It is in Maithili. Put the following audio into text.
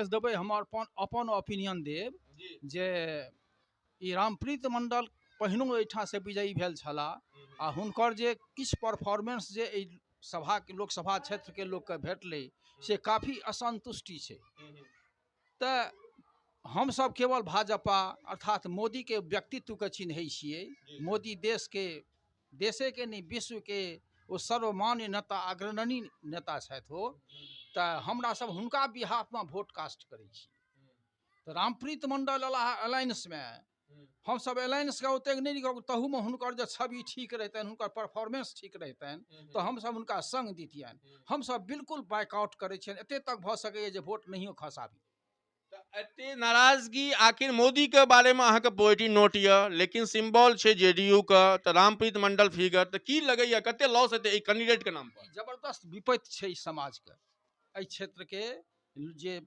देबै हम अपन ओपिनियन देब जी जे ई रामप्रीत मंडल पहिनो एहिठाम से विजयी भेल छलाह आ हुनकर जे किछु परफॉर्मेंस जे एहि सभा के लोकसभा क्षेत्र के लोक के भेटलै से काफी असंतुष्टि छै। तऽ हमसब केवल भाजपा अर्थात मोदी के व्यक्तित्व के चिन्है छियै। मोदी देशे के नहीं विश्व के ओ सर्वमान्य नेता अग्रणी नेता छथि ओ। तऽ हमरा सब हुनका बिहाफ में वोट कास्ट करै छी। तऽ रामप्रीत मंडल अलायंस में हम सब अलायंस के ओतेक नहीं तहू में हुनकर जे छवि ठीक रहतनि हुनकर परफॉर्मेंस ठीक रहतनि तो हम सब हुनका संग दितियनि। हम सब बिल्कुल बाइकआउट करै छियनि। एते तक भऽ सकैए जे वोट नहियो खसाबी। एते नाराजगी आखिर मोदी के बारे में अहाँ के पोइटी नोट ये, लेकिन सिंबल छै जेडीयू का तो रामप्रीत मंडल फिगर तो की लगैया कते लॉस हेतै ई कैंडिडेट के नाम पर? जबरदस्त विपत्ति छै समाज के, एहि क्षेत्र के जे